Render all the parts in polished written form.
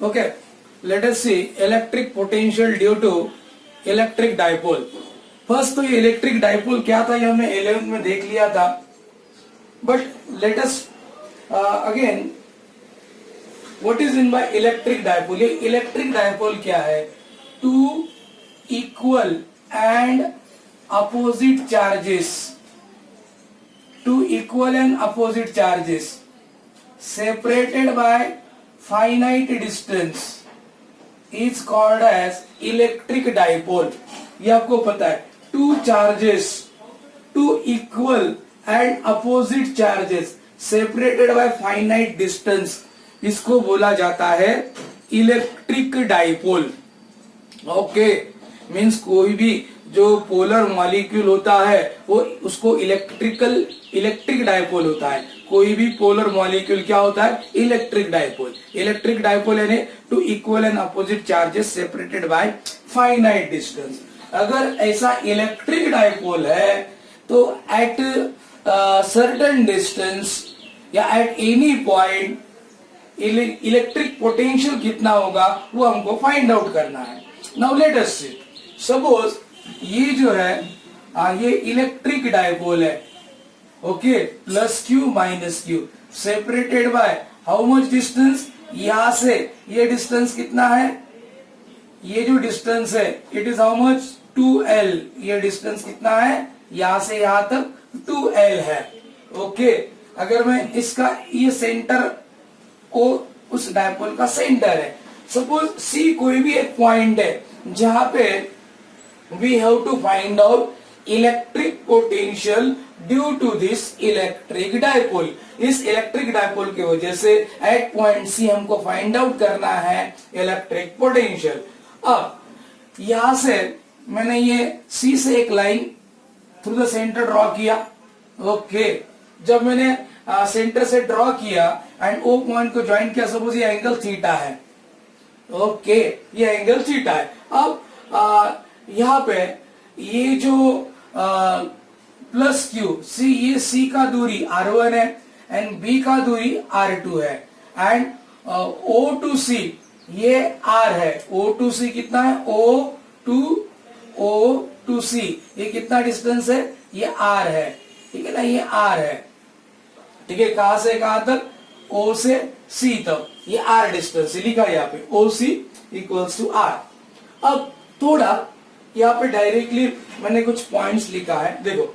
Okay, let us see electric potential due to electric dipole. First तो ये electric dipole क्या था ये हमने 11th में देख लिया था, but let us again what is in by electric dipole. ये इलेक्ट्रिक डाइपोल क्या है? Two equal and opposite charges, two equal and opposite charges separated by finite distance is called as electric dipole. ये आपको पता है, two charges, two equal and opposite charges separated by finite distance, इसको बोला जाता है इलेक्ट्रिक डाइपोल. ओके, मीन्स कोई भी जो पोलर मॉलिक्यूल होता है वो उसको इलेक्ट्रिक डाइपोल होता है. कोई भी पोलर मॉलिक्यूल क्या होता है? Electric dipole. इलेक्ट्रिक डाइपोल यानी two equal and opposite charges separated by finite distance. अगर ऐसा इलेक्ट्रिक डाइपोल है तो एट सर्टेन डिस्टेंस या at any point electric potential कितना होगा वो हमको फाइंड आउट करना है. Now let us see, suppose ये जो है ये इलेक्ट्रिक डाइपोल है. Okay, plus q minus q separated by how much distance? यहां से ये डिस्टेंस कितना है? ये जो डिस्टेंस है it is how much? 2l. ये डिस्टेंस कितना है? यहां से यहां तक 2l है. ओके, अगर मैं इसका ये सेंटर को उस डाइपोल का सेंटर है, सपोज C कोई भी एक पॉइंट है जहां पे we have to find out electric potential due to this electric dipole. इस इलेक्ट्रिक डाइपोल की वजह से एट पॉइंट सी हमको फाइंड आउट करना है इलेक्ट्रिक पोटेंशियल. अब यहां से मैंने ये सी से एक line through the centre draw किया. ओके, जब मैंने सेंटर से ड्रॉ किया एंड ओ पॉइंट को ज्वाइन किया, सपोज ये एंगल थीटा है. ओके, ये एंगल थीटा है. अब यहाँ पे ये जो प्लस क्यू सी, ये सी का दूरी r1 है एंड बी का दूरी r2 है एंड O टू सी ये r है. O टू सी कितना है? O टू सी ये कितना डिस्टेंस है? ये r है. ठीक है ना, ये r है. ठीक है, कहां से कहां तक? O से C तक ये r डिस्टेंस लिखा है यहाँ पे. OC equals to r. अब थोड़ा यहाँ पे डायरेक्टली मैंने कुछ पॉइंट्स लिखा है. देखो,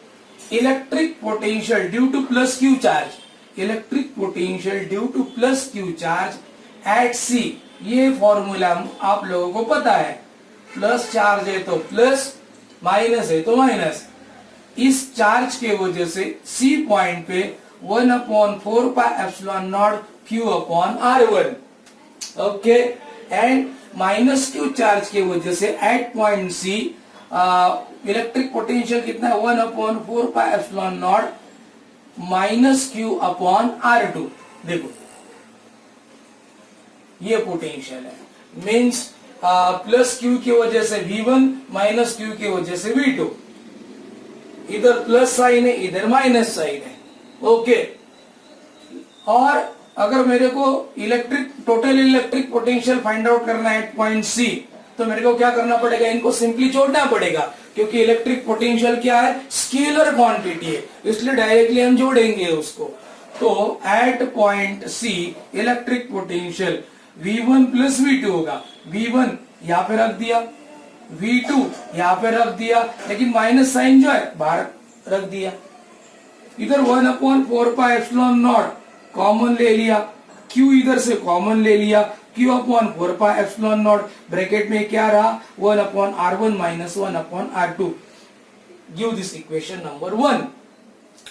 electric potential due to plus q charge, electric potential due to plus q charge at C. ये फॉर्मूला आप लोगों को पता है. प्लस चार्ज है तो प्लस, माइनस है तो माइनस. इस चार्ज के वजह से सी पॉइंट पे 1/4 pi epsilon naught q upon r1. Okay, and minus q charge की वजह से at point C electric potential कितना है? 1/4 pi epsilon naught minus q upon r2. देखो ये पोटेंशियल है, मीन्स प्लस क्यू की वजह से V1 माइनस क्यू की वजह से V2. इधर प्लस साइन है, इधर माइनस साइन है. ओके, और अगर मेरे को total electric potential find out करना है एट पॉइंट सी, तो मेरे को क्या करना पड़ेगा? इनको सिंपली जोड़ना पड़ेगा, क्योंकि इलेक्ट्रिक पोटेंशियल क्या है? स्केलर क्वांटिटी है, इसलिए डायरेक्टली हम जोड़ेंगे उसको. तो at point C electric potential V1 plus V2 होगा. V1 यहाँ पे रख दिया, V2 यहाँ पे रख दिया, लेकिन माइनस साइन जो है बाहर रख दिया. इधर 1/4 पाई एप्सिलॉन नॉट कॉमन ले लिया, Q इधर से कॉमन ले लिया, Q/4 pi epsilon not bracket में क्या रहा? 1/r1 minus 1/r2. Give this equation number 1.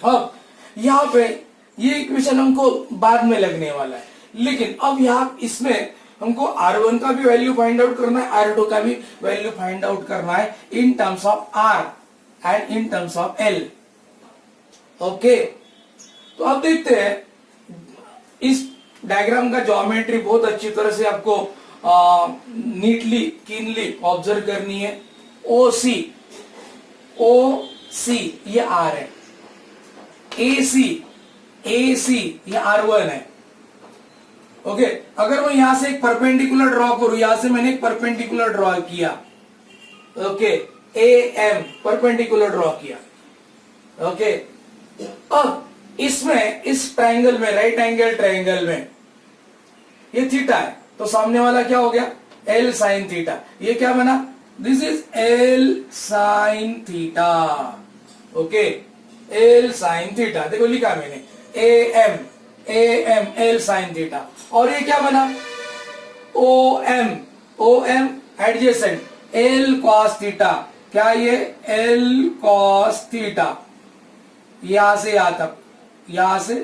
अब यहाँ पे ये इक्वेशन हमको बाद में लगने वाला है, लेकिन अब यहाँ इसमें हमको r1 का भी वैल्यू फाइंड आउट करना है, r2 का भी वैल्यू फाइंड आउट करना है in terms of r and in terms of l. Okay, तो अब देखते हैं इस डायग्राम का ज्योमेट्री बहुत अच्छी तरह से आपको नीटली कीनली ऑब्जर्व करनी है. OC ये R है, AC ये R1 है. ओके अगर मैं यहां से एक परपेंडिकुलर ड्रॉ करूं, यहां से मैंने एक परपेंडिकुलर ड्रॉ किया, okay A M perpendicular draw किया, ओके अब इसमें इस ट्राइंगल में, राइट एंगल ट्राइंगल में ये थीटा है, तो सामने वाला क्या हो गया, एल साइन थीटा। ये क्या बना, this is L sine theta, okay L sine theta, देखो लिखा मैंने A M L sine theta. और ये क्या बना, O M adjacent L cos theta, क्या ये एल कॉस थीटा, यहां से यहां तक, यहां से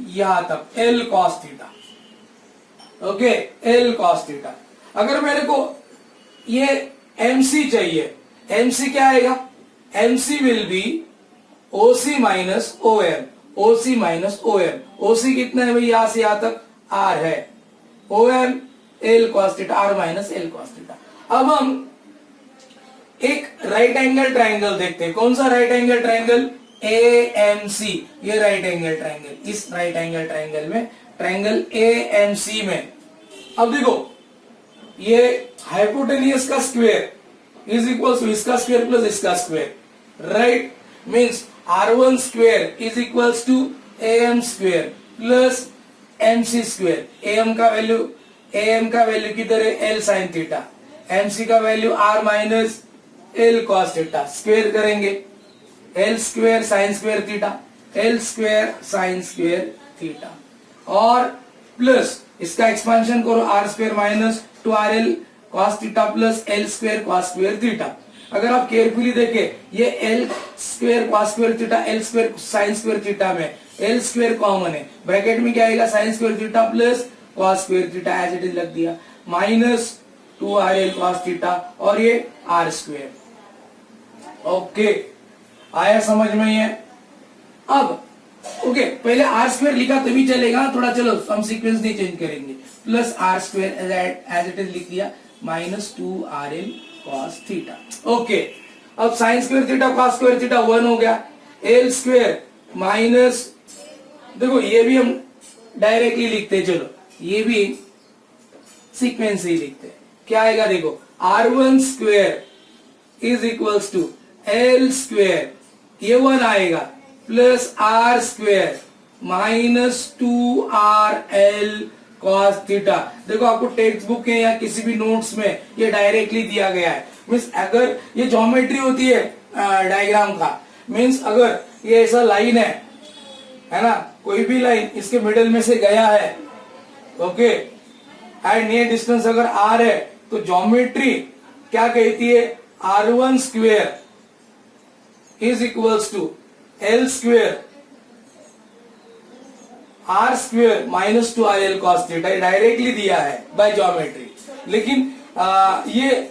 यहां तक L cos theta, okay L cos theta. अगर मेरे को ये एमसी चाहिए, एमसी क्या आएगा, MC will be OC minus O M, OC minus O M. OC कितना है भाई, यहां से यहां तक आर है, O M L cos theta, R minus L cos theta. अब हम एक राइट एंगल ट्राइंगल देखते हैं, कौन सा right angle triangle, A M C, ये राइट एंगल ट्राइंगल, इस राइट एंगल ट्राइंगल में, ट्राइंगल ए एम सी में। अब देखो ये हाइपोटेनियस का स्क्वायर इज इक्वल टू इसका स्क्वायर प्लस इसका square, right, means R1 square is equals to AM square plus MC square. AM का वैल्यू किधर है, L साइन थीटा, MC का value R minus L cos theta, square करेंगे L square sine square theta, L square sine square theta, और plus इसका expansion करो R square minus 2RL cos theta plus L square cos square theta. अगर आप carefully देखें, ये L square cos square theta, L square sine square theta में L square common है, bracket में क्या आएगा, sine square theta plus cos square theta, as it is लग दिया, माइनस 2RL कॉस थीटा, और ये आर स्क्वायर, ओके आया समझ में ये। अब ओके पहले आर स्क्वायर लिखा तभी चलेगा थोड़ा, चलो हम सीक्वेंस नहीं चेंज करेंगे, plus R square as it is लिख दिया, minus 2RL cos theta, okay. अब sine square theta cos square theta 1 हो गया, एल स्क्वायर माइनस, देखो ये भी हम डायरेक्टली लिखते हैं, चलो ये भी सीक्वेंस ही लिखते हैं, क्या आएगा देखो, R1 square is equals to L square, ये 1 आएगा, plus R square minus 2RL cos theta. देखो आपको टेक्स्ट बुक है या किसी भी नोट्स में ये डायरेक्टली दिया गया है, मीन्स अगर ये ज्योमेट्री होती है डायग्राम का, मीन्स अगर ये ऐसा लाइन है ना, कोई भी लाइन इसके मिडिल में से गया है, ओके, एंड ये डिस्टेंस अगर R है, तो ज्योमेट्री क्या कहती है, R1 square is equals to L square R square minus 2RL cos theta, directly दिया है बाय ज्योमेट्री, लेकिन ये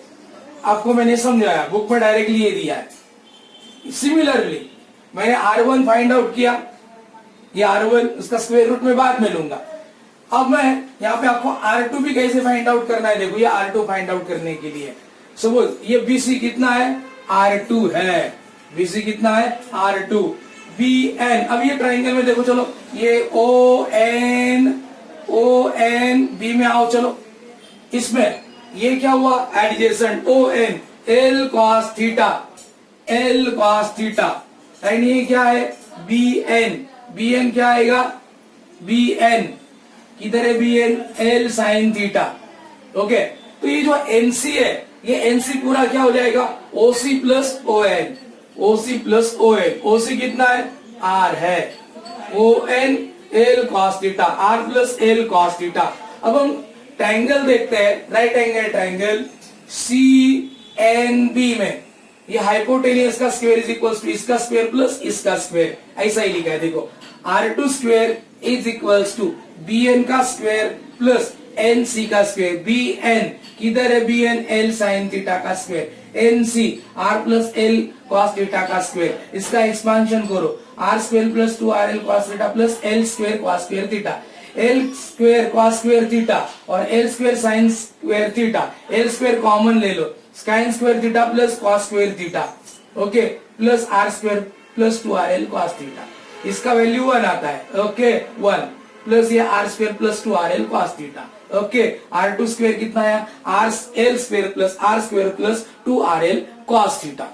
आपको मैंने समझाया, बुक में डायरेक्टली ये दिया है। सिमिलरली मैंने R1 फाइंड आउट किया, ये R1 उसका स्क्वायर रूट में बाद में लूंगा। अब मैं यहाँ पे आपको R2 भी कैसे फाइंड आउट करना है, देखो ये R2 फाइंड आउट करने के लिए सपोज ये BC कितना है, R2 है, BC कितना है, R2, BN, अब ये ट्राइंगल में देखो, चलो ये ON B में आओ, चलो इसमें ये क्या हुआ, adjacent ON L cos theta, L cos theta, and ये क्या है BN क्या आएगा, BN किधर है, BN L sine theta, okay. तो ये जो NC है, ये NC पूरा क्या हो जाएगा, OC plus ON, OC plus ON, OC कितना है, R है, ON L cos theta, R plus L cos theta. अब हम ट्राइंगल देखते हैं, राइट एंगल ट्राइंगल CNB में, ये हाइपोटेनियस का स्क्वायर इज इक्वल टू इसका स्क्वायर प्लस इसका स्क्वायर, ऐसा ही लिखा है, देखो R2 square is equals to BN का स्क्वायर प्लस NC का स्क्वायर, BN किधर है, BN L साइन थीटा का square, NC R plus L cos theta का स्क्वायर, इसका एक्सपांशन करो, R square plus 2RL cos theta plus L square cos square theta, L square cos square theta और L square sin square theta, L square common ले लो, sin square theta plus cos square theta, okay, plus R square plus 2RL cos theta, इसका value 1 आता है, okay 1, plus ये R square plus 2RL cos theta. Okay, R2 square कितना है, RL square plus 2RL cos theta.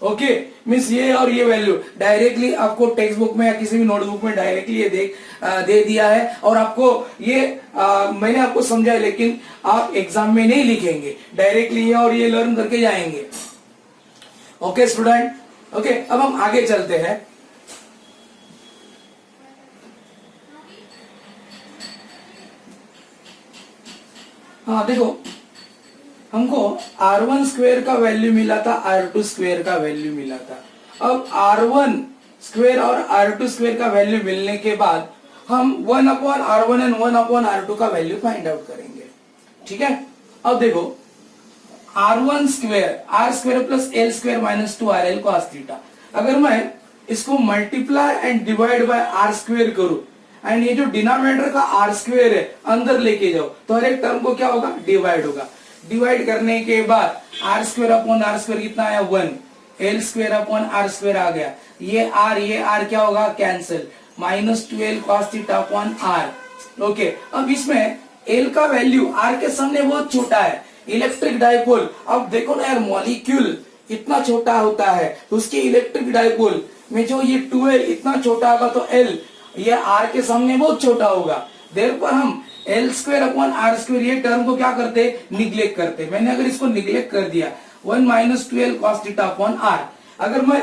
Okay, means ये और ये value directly आपको टेक्स्ट बुक में या किसी भी नोटबुक में डायरेक्टली ये दे दिया है, और आपको ये मैंने आपको समझाया, लेकिन आप एग्जाम में नहीं लिखेंगे, डायरेक्टली ये और ये लर्न करके जाएंगे। ओके स्टूडेंट, ओके, अब हम आगे चलते हैं। हाँ देखो, हमको R1 स्क्वेयर का वैल्यू मिला था, R2 स्क्वेयर का वैल्यू मिला था। अब R1 स्क्वेयर और R2 स्क्वेयर का वैल्यू मिलने के बाद हम 1/R1 एंड 1/R2 का वैल्यू फाइंड आउट करेंगे। ठीक है, अब देखो R1 square R square plus L square minus 2RL cos theta, अगर मैं इसको multiply and divide by R square करूं एंड ये जो डिनोमिनेटर का R स्क्वेयर है अंदर लेके जाओ, तो हर एक टर्म को क्या होगा, डिवाइड होगा। डिवाइड करने के बाद R square upon R square कितना आया, 1, L square upon R square आ गया, ये R क्या होगा, cancel, minus 2L cos theta upon R। Okay, अब इसमें L का वैल्यू R के सामने बहुत छोटा है, इलेक्ट्रिक डाइपोल, अब देखो ना यार, मॉलिक्यूल इतना छोटा होता है तो उसके इलेक्ट्रिक डाइपोल में जो ये 2L इतना छोटा होगा तो L ये R के सामने बहुत छोटा होगा। देयरफॉर हम L square upon R square ये टर्म को क्या करते, निग्लेक्ट करते। मैंने अगर इसको निग्लेक्ट कर दिया, 1 minus 2L cos theta upon R, अगर मैं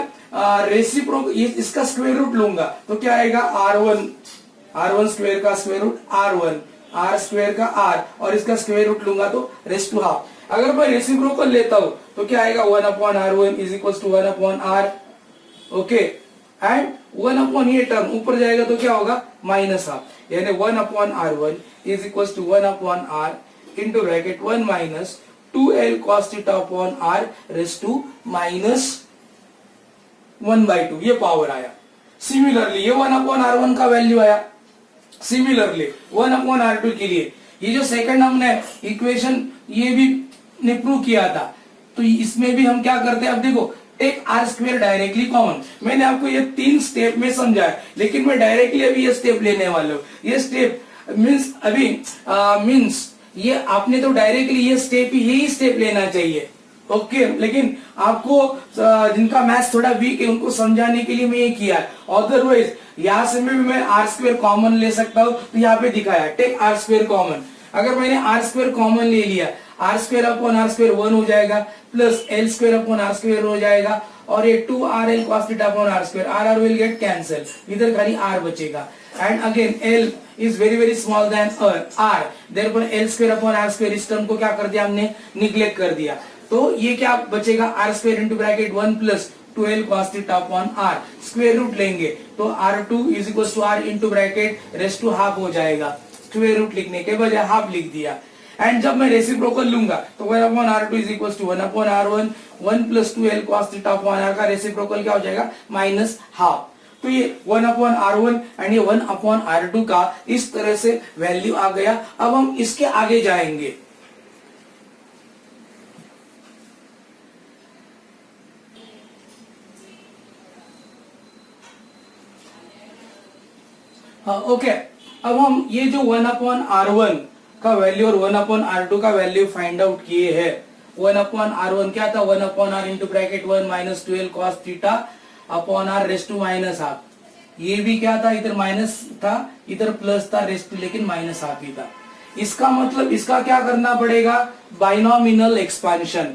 रेसिप्रोक इसका स्क्वायर रूट लूंगा तो क्या आएगा, R1 स्क्वेयर का square root R1, R square का R, और इसका स्क्वायर रूट लूंगा तो रेस्ट टू हाफ। अगर मैं रेसिप्रोकल लेता हूं तो क्या आएगा, 1/R1 is equal to 1/R। Okay, and 1 ये टर्म ऊपर जाएगा तो क्या होगा, माइनस हाफ, यानी 1/R1 is equal to 1/R into bracket 1 minus 2L cos theta upon R raise to minus 1/2, ये पावर आया। सिमिलरली ये 1/R1 का वैल्यू आया, सिमिलरली 1/R2 के लिए ये जो सेकंड हमने इक्वेशन ये भी ने प्रूव किया था, तो इसमें भी हम क्या करते हैं, अब देखो एक R स्क्वेयर डायरेक्टली कॉमन, मैंने आपको ये 3 स्टेप में समझाया, लेकिन मैं डायरेक्टली अभी ये स्टेप लेने वाला हूँ। ये स्टेप मीन्स अभी मीन्स ये आपने तो डायरेक्टली ये स्टेप यही स्टेप लेना चाहिए। ओके, लेकिन आपको जिनका मैथ्स थोड़ा वीक है उनको समझाने के लिए मैं ये किया, अदरवाइज यहाँ से भी मैं R स्क्वेयर कॉमन ले सकता हूँ, तो यहाँ पे दिखाया टेक R स्क्वेयर कॉमन। अगर मैंने R स्क्वेयर कॉमन ले लिया, R square upon R square 1 हो जाएगा, plus L square upon R square हो जाएगा, और ये 2RL cos theta upon R square, R will get cancel, इधर खाली R बचेगा, and again L is very very small than R, therefore L square upon R square, इस term को क्या कर दिया हमने, निग्लेक्ट कर दिया, तो ये क्या बचेगा, R square into bracket 1 plus 2L cos theta upon R, square root लेंगे तो R2 is equal to R into bracket raise to half हो जाएगा, स्क्वेयर रूट लिखने के बजाय हाफ लिख दिया। एंड जब मैं रेसिप्रोकल लूंगा तो 1/R2 is equal to 1/R1, 1 plus 2L cos theta upon R का रेसिप्रोकल क्या हो जाएगा, माइनस हाफ। तो ये 1/R1 एंड ये 1/R2 का इस तरह से वैल्यू आ गया। अब हम इसके आगे जाएंगे। ओके, अब हम ये जो 1/R1 का वैल्यू और 1/R2 का वैल्यू फाइंड आउट किए हैं। 1/R1 क्या था, 1/R into bracket 1 minus 2L cos theta upon R raise to minus half, ये भी क्या था, इधर माइनस था इधर प्लस था, रेस्ट टू लेकिन माइनस हाफ ही था। इसका मतलब इसका क्या करना पड़ेगा, binomial expansion.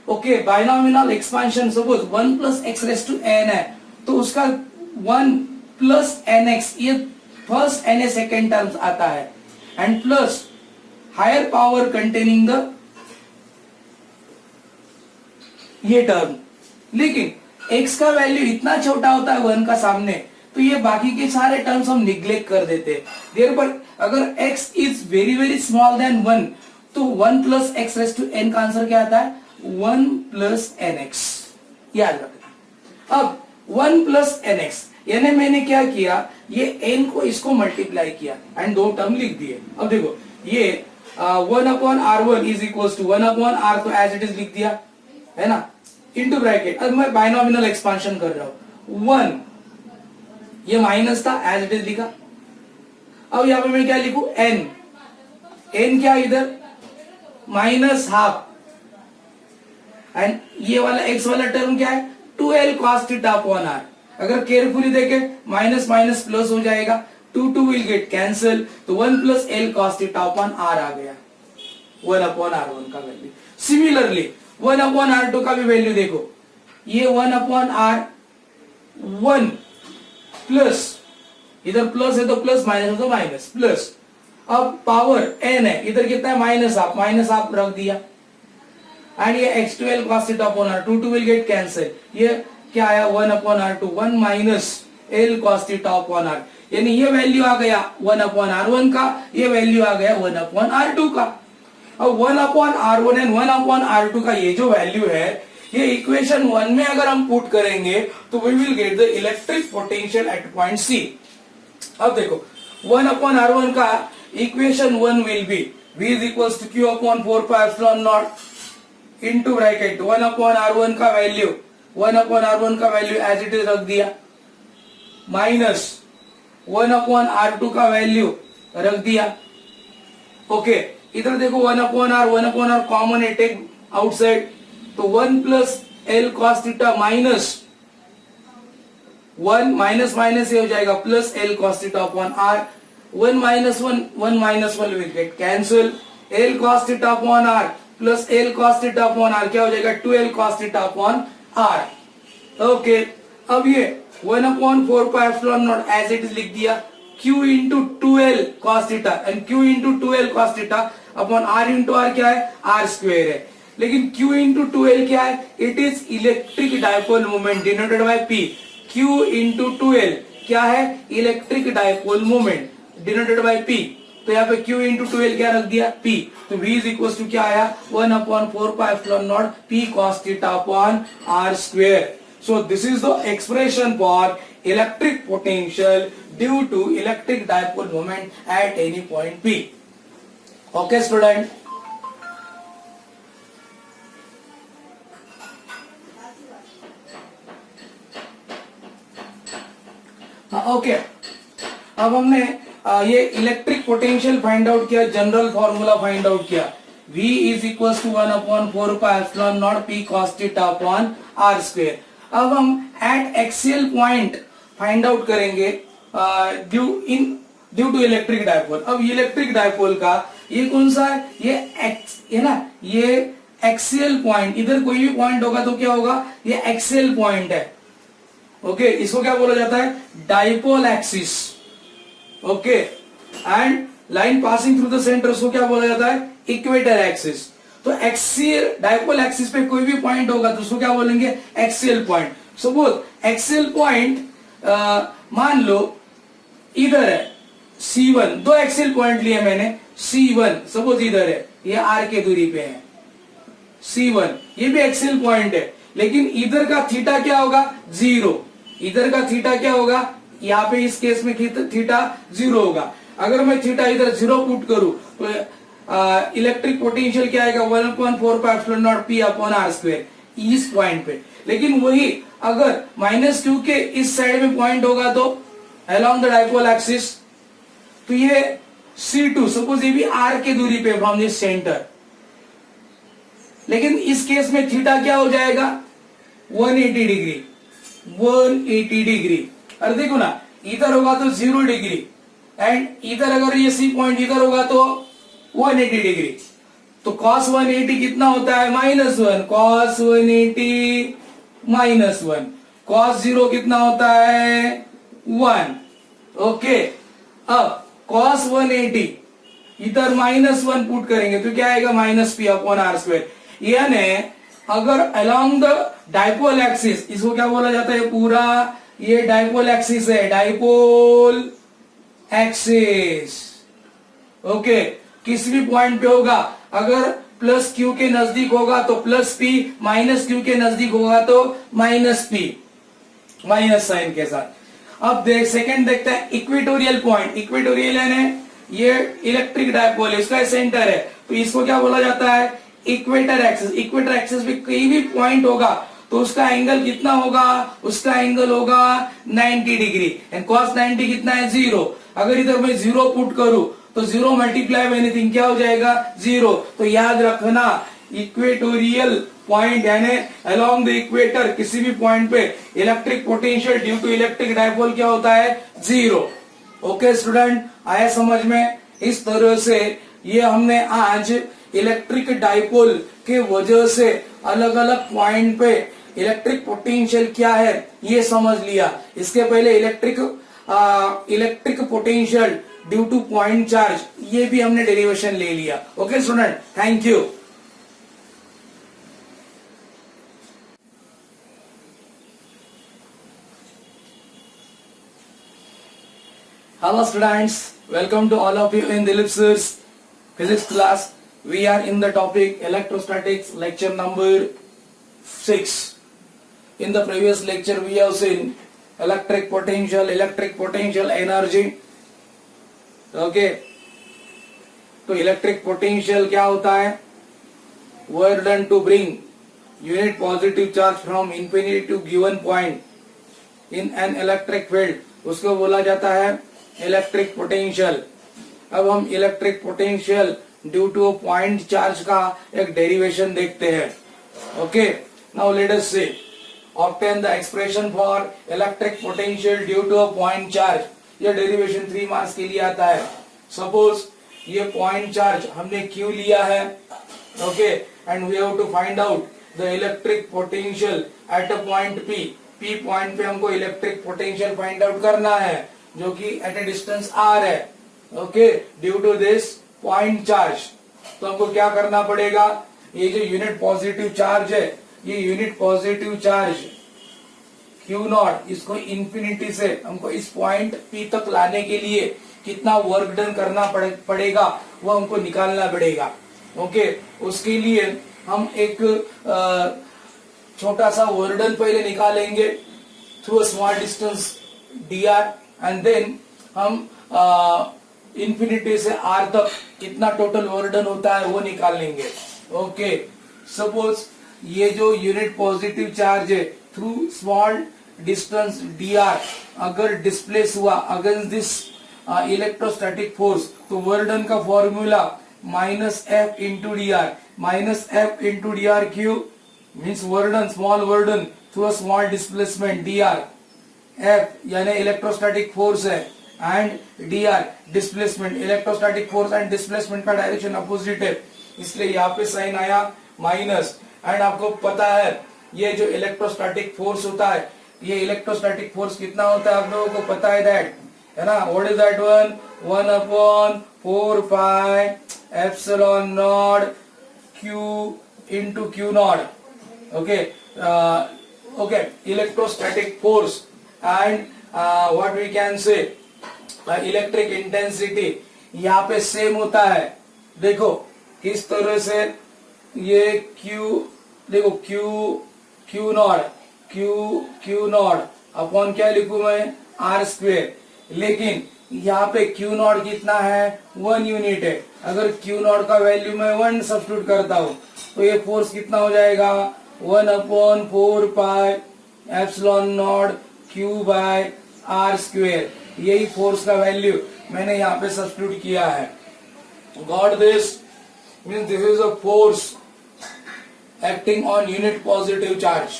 Okay, binomial expansion, suppose 1 plus x raise to n है तो उसका 1 प्लस nx ये फर्स्ट एन सेकेंड टर्म्स आता है, and plus higher power containing the ये टर्म। लेकिन x का वैल्यू इतना छोटा होता है 1 का सामने, तो ये बाकी के सारे टर्म्स हम निग्लेक्ट कर देते हैं। देयरफॉर अगर x is very very small than 1 तो 1 plus x raise to n का आंसर क्या आता है, 1 प्लस nx, याद रखना। अब 1 प्लस nx यानी मैंने क्या किया, ये n को इसको मल्टीप्लाई किया एंड दो टर्म लिख दिए। अब देखो ये 1/R1 is equal to 1/R, तो एज इट इज लिख दिया है ना, इनटू ब्रैकेट। अब मैं बाइनोमिनल एक्सपांशन कर रहा हूं, 1 ये माइनस था एज इट इज लिखा, अब यहाँ पे मैं क्या लिखूं, एन, एन क्या इधर माइनस हाफ, एंड ये वाला एक्स वाला टर्म क्या है 2l cos theta upon R. अगर केयरफुली देखे माइनस माइनस प्लस हो जाएगा, 2 विल गेट कैंसल, तो 1 plus L cos theta upon R आ गया, 1 अपॉन R1 का वैल्यू। सिमिलरली 1 अपॉन R2 का भी वैल्यू देखो, ये 1 अपॉन R 1 प्लस, इधर प्लस है तो प्लस, माइनस है तो माइनस, प्लस, अब पावर n है, इधर कितना है माइनस हाफ रख दिया, एंड ये x2l cos theta upon r, 2 will get cancel, ये क्या आया 1 upon R2, 1 minus l cos theta upon r, यानी ये वैल्यू आ गया 1 अपॉन R1 का, ये वैल्यू आ गया 1 अपॉन R2 का। अब 1 upon R1 and 1 upon R2 का ये जो वैल्यू है, ये इक्वेशन 1 में अगर हम पुट करेंगे तो we will get the electric potential at point C। अब देखो 1 अपॉन R1 का equation 1 will be V is equals to Q upon 4 pi epsilon naught into bracket 1 upon R1 का वैल्यू, 1 अपॉन R1 का value as it is रख दिया, minus 1 upon R2 का value रख दिया। ओके, इधर देखो 1 अपॉन R कॉमन है, टेक आउटसाइड, तो 1 plus L cos theta minus 1 minus minus ये हो जाएगा plus L cos theta upon R, 1 minus 1 will get cancel, L cos theta upon R plus L cos theta upon R क्या हो जाएगा 2L cos theta upon R। Okay, अब ये 1 upon 4 pi epsilon naught as it is लिख दिया, Q into 2L cos theta, and Q into 2L cos theta upon R into R क्या है R square है, लेकिन Q इंटू 2L क्या है, it is electric dipole moment denoted by P। Q into 2L क्या है, electric dipole moment denoted by P, तो यहाँ पे Q इंटू 2L क्या रख दिया P, तो V इज इक्वल टू क्या आया 1 upon 4 pi epsilon naught P cos theta upon R square. So this is the expression for electric potential due to electric dipole moment at any point P. Okay, student. Okay, अब हमने ये electric potential find out किया, general formula find out किया, V is equal to 1 upon 4 pi epsilon naught P cos theta upon R square. अब हम at axial point find out करेंगे due to electric dipole. अब electric dipole का ये कौन सा है, ये एक्स है ना, ये एक्सियल पॉइंट, इधर कोई भी पॉइंट होगा तो क्या होगा, ये एक्सियल पॉइंट है। ओके, इसको क्या बोला जाता है, dipole axis. Okay, and line passing through the centre उसको क्या बोला जाता है, इक्वेटर एक्सिस। तो एक्सियल डायपोल एक्सिस पे कोई भी पॉइंट होगा तो उसको क्या बोलेंगे, axial point. Suppose axial point मान लो इधर है C1, दो एक्सियल पॉइंट लिए मैंने, C1 सपोज इधर है, ये R के दूरी पे है C1, ये भी एक्सियल पॉइंट है, लेकिन इधर का थीटा क्या होगा 0, इधर का थीटा क्या होगा, यहाँ पे इस केस में थीटा 0 होगा। अगर मैं थीटा इधर 0 पुट करूं तो इलेक्ट्रिक पोटेंशियल क्या आएगा 1/4 pi epsilon naught P upon R square इस पॉइंट पे। लेकिन वही अगर माइनस Q के इस साइड में पॉइंट होगा तो अलोंग द डायपोल एक्सिस, तो ये C2 सपोज ये भी R के दूरी पे फ्रॉम दिस सेंटर, लेकिन इस केस में थीटा क्या हो जाएगा 180 डिग्री, 180 डिग्री। और देखो ना, इधर होगा तो 0 डिग्री, एंड इधर अगर ये C पॉइंट इधर होगा तो 180 डिग्री, तो cos 180 कितना होता है -1, cos 180 -1, cos 0 कितना होता है 1। ओके, अब cos 180 इधर -1 पुट करेंगे तो क्या आएगा -P अपॉन R स्क्वायर। यानी अगर अलोंग द डायपोल एक्सिस, इसको क्या बोला जाता है, पूरा ये डायपोल एक्सिस है, डायपोल एक्सिस। ओके, किसी भी पॉइंट पे होगा, अगर प्लस Q के नजदीक होगा तो प्लस P, माइनस Q के नजदीक होगा तो माइनस P, माइनस साइन के साथ। अब सेकंड देखते हैं इक्वेटोरियल पॉइंट। इक्वेटोरियल यानी ये इलेक्ट्रिक डायपोल है, इसका सेंटर है, तो इसको क्या बोला जाता है इक्वेटर एक्सिस। इक्वेटर एक्सिस पे कोई भी पॉइंट होगा तो उसका एंगल कितना होगा, उसका एंगल होगा 90 डिग्री, एंड cos 90 कितना है 0। अगर इधर मैं जीरो पुट करूं तो जीरो मल्टीप्लाई बाय एनीथिंग क्या हो जाएगा, जीरो। तो याद रखना इक्वेटोरियल पॉइंट यानी अलोंग द इक्वेटर किसी भी पॉइंट पे electric potential due to electric dipole क्या होता है, जीरो। ओके स्टूडेंट, आया समझ में। इस तरह से ये हमने आज इलेक्ट्रिक डायपोल के वजह से अलग अलग पॉइंट पे इलेक्ट्रिक पोटेंशियल क्या है ये समझ लिया। इसके पहले electric potential due to point charge ये भी हमने डेरिवेशन ले लिया। Okay student, thank you. Hello students, welcome to all of you in Dilip sir's physics class. We are in the topic electrostatics, lecture number 6. In the previous lecture we have seen electric potential energy. Okay, तो electric potential क्या होता है, work done to bring unit positive charge from infinity to given point in an electric field, उसको बोला जाता है electric potential. अब हम electric potential due to point charge का एक डेरिवेशन देखते हैं। Okay, now let us see obtain the expression for electric potential due to a point charge. ये डेरिवेशन 3 मार्क्स के लिए आता है। सपोज ये पॉइंट चार्ज हमने क्यू लिया है, okay, and we have to find out the electric potential at a point P. P point पे हमको इलेक्ट्रिक पोटेंशियल फाइंड आउट करना है जो कि एट ए डिस्टेंस आर है। Okay, due to this point charge तो हमको क्या करना पड़ेगा, ये जो यूनिट पॉजिटिव चार्ज है, ये unit positive charge Q not, इसको इंफिनिटी से हमको इस पॉइंट पी तक लाने के लिए कितना वर्क डन करना पड़ेगा वो हमको निकालना पड़ेगा। ओके, उसके लिए हम एक छोटा सा वर्क डन पहले निकालेंगे through a small distance D R, and then हम इंफिनिटी से आर तक कितना टोटल वर्क डन होता है वो निकाल लेंगे। ओके, सपोज ये जो यूनिट पॉजिटिव चार्ज है through small distance D are अगर डिस्प्लेस हुआ अगेंस्ट दिस इलेक्ट्रोस्टैटिक फोर्स, तो वर्क डन का formula minus F into D R. Minus F into D R Q means work done, small work done through a small displacement D R. F यानी electrostatic force है and D R displacement. Electrostatic force and displacement का direction opposite है, इसलिए यहाँ पे sign आया minus. And आपको पता है ये जो इलेक्ट्रोस्टैटिक फोर्स होता है, ये इलेक्ट्रोस्टैटिक फोर्स कितना होता है आप लोगों को पता है, दैट है ना, what is that one, 1/4 pi epsilon naught Q into q not. Okay, okay, electrostatic force and what we can say electric intensity यहाँ पे सेम होता है। देखो किस तरह से ये Q, देखो Q नॉट अपॉन क्या लिखूं मैं, R स्क्वेयर। लेकिन यहाँ पे Q नॉट कितना है, 1 यूनिट है। अगर Q नॉट का वैल्यू मैं 1 सब्स्टिट्यूट करता हूँ तो ये फोर्स कितना हो जाएगा, 1/4 pi epsilon naught q by R square. यही फोर्स का वैल्यू मैंने यहाँ पे सब्स्टिट्यूट किया है। Got this means this is a force acting on unit positive charge.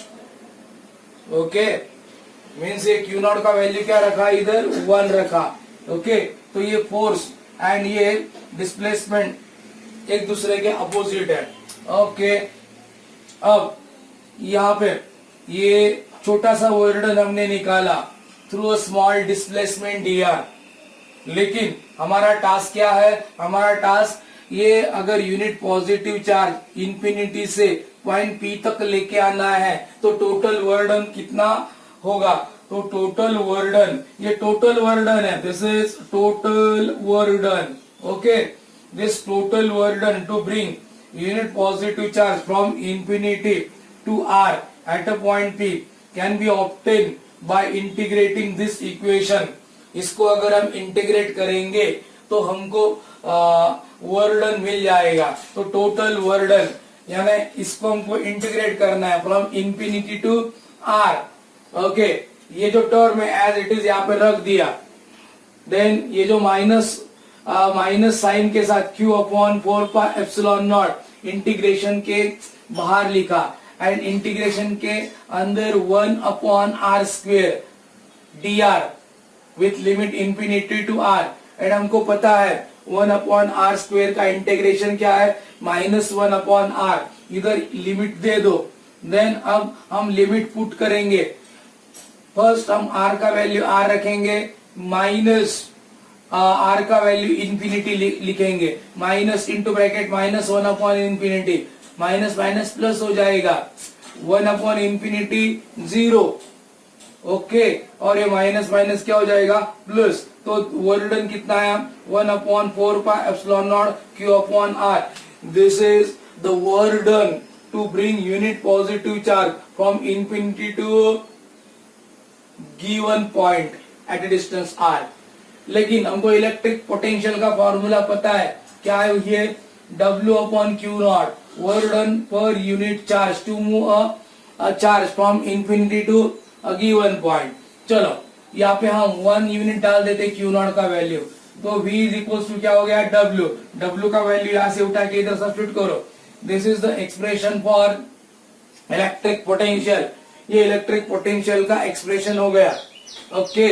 Okay, means ये क्यू नॉट का वैल्यू क्या रखा, इधर 1 रखा। ओके, तो ये फोर्स एंड ये डिस्प्लेसमेंट एक दूसरे के अपोजिट है। ओके, अब यहाँ पे ये छोटा सा वर्क डन हमने निकाला through a small displacement D R. लेकिन हमारा टास्क क्या है, हमारा टास्क ये अगर यूनिट पॉजिटिव चार्ज इंफिनिटी से पॉइंट पी तक लेके आना है तो टोटल वर्क डन कितना होगा, तो टोटल वर्क डन, ये टोटल वर्क डन है, this is total work done. Okay, this total work done to bring unit positive charge from infinity to R at a point P can be obtain by integrating this equation. इसको अगर हम integrate करेंगे तो हमको work done मिल जाएगा। तो total work done यानी इसको हमको इंटीग्रेट करना है from infinity to R. Okay, ये जो टर्म है एज इट इज यहाँ पे रख दिया। देन ये जो माइनस साइन के साथ Q अपॉन 4πε0 इंटीग्रेशन के बाहर लिखा एंड इंटीग्रेशन के अंदर 1 upon are square dr with limit infinity to r and हमको पता है 1 अपॉन आर स्क्वेयर का इंटीग्रेशन क्या है -1 अपॉन आर, इधर लिमिट दे दो। देन अब हम लिमिट पुट करेंगे। फर्स्ट हम r का वैल्यू r रखेंगे, माइनस r का वैल्यू इंफिनिटी लिखेंगे, minus into bracket -1 upon infinity, minus minus plus हो जाएगा 1 अपॉन इंफिनिटी 0। ओके, और ये माइनस माइनस क्या हो जाएगा प्लस, तो वर्क डन कितना है 1 upon 4πε0 Q upon r। This is the work done to bring unit positive charge from infinity to given point at a distance r। लेकिन हमको इलेक्ट्रिक पोटेंशियल का फॉर्मूला पता है, क्या है ये W upon Q naught, work done पर unit charge to move a charge from infinity to a given point. चलो यहाँ पे हम 1 यूनिट डाल देते Q नॉट का वैल्यू, तो V इज इक्वल टू क्या हो गया W का वैल्यू यहाँ से उठा के इधर सब्स्टिट्यूट करो। This is the expression for electric potential, ये इलेक्ट्रिक पोटेंशियल का एक्सप्रेशन हो गया। ओके,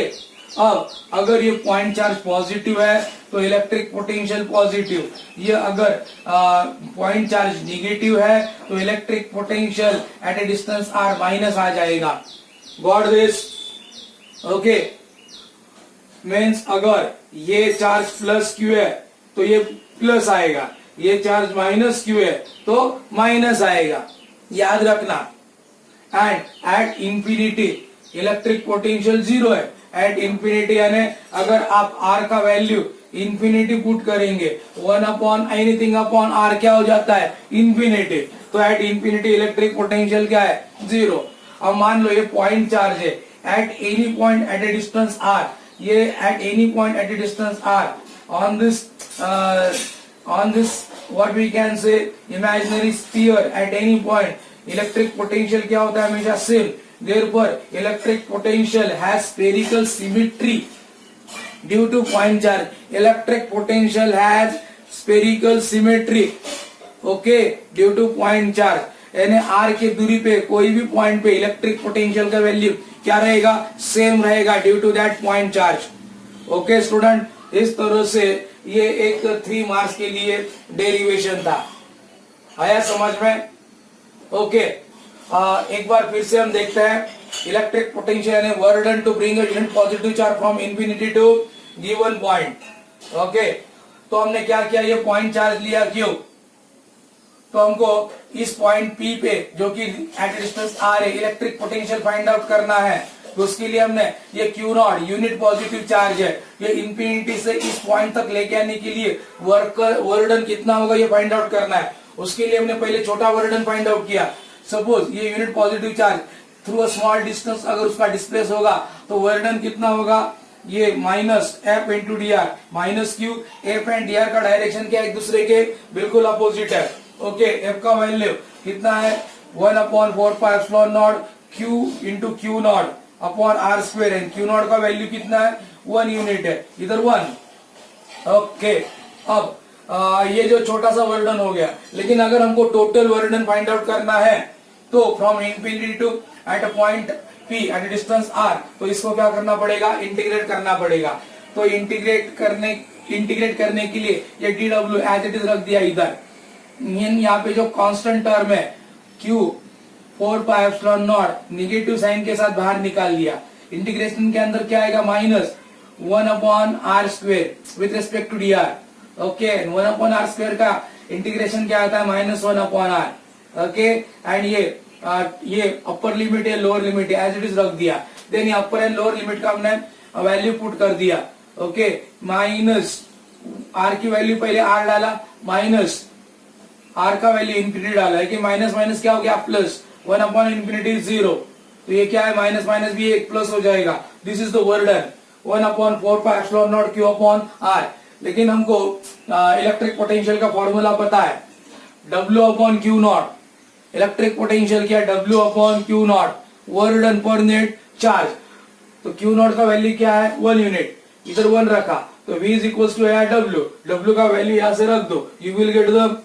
अब अगर ये पॉइंट चार्ज पॉजिटिव है तो इलेक्ट्रिक पोटेंशियल पॉजिटिव, ये अगर पॉइंट चार्ज निगेटिव है तो electric potential at a distance r minus आ जाएगा। Got this? ओके, मीन्स अगर ये चार्ज प्लस Q है तो ये प्लस आएगा, ये चार्ज माइनस Q है तो माइनस आएगा, याद रखना। And at infinity electric potential 0 है, एट इंफिनिटी यानी अगर आप r का वैल्यू इंफिनिटी पुट करेंगे 1 अपॉन एनीथिंग अपॉन r क्या हो जाता है इंफिनिटी, तो एट इंफिनिटी इलेक्ट्रिक पोटेंशियल क्या है 0। अब मान लो ये पॉइंट चार्ज है at any point at a distance r, ये at any point at a distance r on this what we can say imaginary sphere at any point electric potential क्या होता है हमेशा same. therefore electric potential has spherical symmetry due to point charge, electric potential has spherical symmetry okay due to point charge, यानी r के दूरी पे कोई भी पॉइंट पे इलेक्ट्रिक पोटेंशियल का वैल्यू क्या रहेगा सेम रहेगा due to that point charge. Okay student, इस तरह से ये एक 3 मार्क्स के लिए डेरिवेशन था, आया समझ में? ओके, एक बार फिर से हम देखते हैं इलेक्ट्रिक पोटेंशियल यानी work done to bring a unit positive charge from infinity to given point. Okay, तो हमने क्या किया, ये पॉइंट चार्ज लिया क्यों, तो हमको इस पॉइंट P पे जो कि एट डिस्टेंस r है इलेक्ट्रिक पोटेंशियल फाइंड आउट करना है, तो उसके लिए हमने ये Q not unit positive charge है, ये इंफिनिटी से इस पॉइंट तक लेके आने के लिए वर्क डन कितना होगा ये फाइंड आउट करना है। उसके लिए हमने पहले छोटा वर्क डन फाइंड आउट किया। सपोज ये unit positive charge through a small distance अगर उसका डिस्प्लेस होगा तो वर्क डन कितना होगा, ये minus F into D R minus Q. F and D R का डायरेक्शन क्या एक दूसरे के बिल्कुल अपोजिट है। ओके, एफ का वैल्यू कितना है 1 upon 4πε0 q into q naught upon are square है। क्यू नॉट का वैल्यू कितना है 1 यूनिट है, इधर 1। ओके, अब ये जो छोटा सा वर्डन हो गया, लेकिन अगर हमको टोटल वर्डन फाइंड आउट करना है तो from infinity to at a point P at distance r, तो इसको क्या करना पड़ेगा इंटीग्रेट करना पड़ेगा। तो इंटीग्रेट करने के लिए ये dw एज इट इज रख दिया इधर। यहाँ पे जो कांस्टेंट टर्म है Q 4πε0 निगेटिव साइन के साथ बाहर निकाल दिया। इंटीग्रेशन के अंदर क्या आएगा minus 1 upon are square with respect to d r. Okay, 1 upon are square का इंटीग्रेशन क्या आता है -1 अपॉन आर। ओके, एंड ये अपर लिमिट है लोअर लिमिट है एज इट इज रख दिया। देन ये अपर एंड लोअर लिमिट का हमने वैल्यू पुट कर दिया। ओके, माइनस आर की वैल्यू पहले आर डाला, माइनस आर का वैल्यू इंफिनिटी डाला है कि माइनस माइनस क्या हो गया प्लस 1 अपॉन इंफिनिटी 0। तो ये क्या है माइनस माइनस भी एक प्लस हो जाएगा। This is the work done 1 upon 4πε0 q upon R. लेकिन हमको इलेक्ट्रिक पोटेंशियल का फॉर्मूला पता है W upon q naught. Electric potential क्या है W upon q naught, work done per net charge. तो क्यू नॉट का वैल्यू क्या है 1 यूनिट। इधर 1 रखा तो V is equal to W का वैल्यू यहां से रख दो, you will get the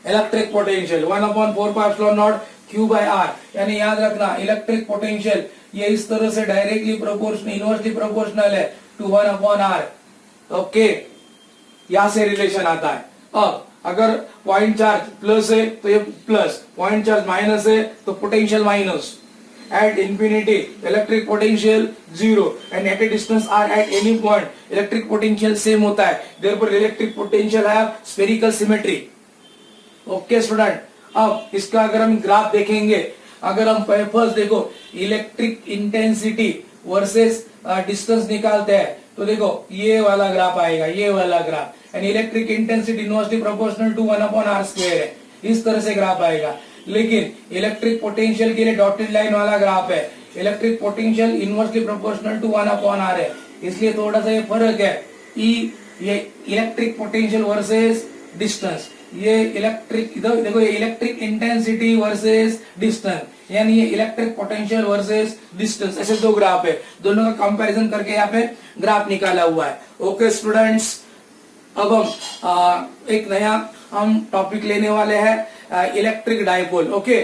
electric potential 1/4πε0 Q by R। यानी याद रखना इलेक्ट्रिक पोटेंशियल ये इस तरह से डायरेक्टली प्रोपोर्शनल इनवर्सली प्रोपोर्शनल है टू 1/R। ओके, यहां से रिलेशन आता है। अब अगर पॉइंट चार्ज प्लस है तो ये प्लस, पॉइंट चार्ज माइनस है तो potential minus. At infinity, electric potential 0 and at a distance r at any point, electric potential same होता है। Therefore, electric potential have spherical symmetry। Okay, student। अब इसका अगर हम ग्राफ देखेंगे, अगर हम फर्स्ट देखो इलेक्ट्रिक इंटेंसिटी वर्सेस डिस्टेंस निकालते हैं तो देखो ये वाला ग्राफ आएगा, ये वाला graph. And electric intensity inversely proportional to 1/r² है, इस तरह से ग्राफ आएगा। लेकिन इलेक्ट्रिक पोटेंशियल के लिए डॉटेड लाइन वाला ग्राफ है, electric potential inversely proportional to 1/r है, इसलिए थोड़ा सा ये फर्क है। ये इलेक्ट्रिक पोटेंशियल वर्सेस डिस्टेंस, ये इलेक्ट्रिक इधर देखो ये इलेक्ट्रिक इंटेंसिटी वर्सेस डिस्टेंस, यानी ये इलेक्ट्रिक पोटेंशियल वर्सेस डिस्टेंस, ऐसे दो ग्राफ है, दोनों का कंपैरिजन करके यहाँ पे ग्राफ निकाला हुआ है। ओके स्टूडेंट्स, अब हम एक नया हम टॉपिक लेने वाले हैं इलेक्ट्रिक डायपोल। ओके,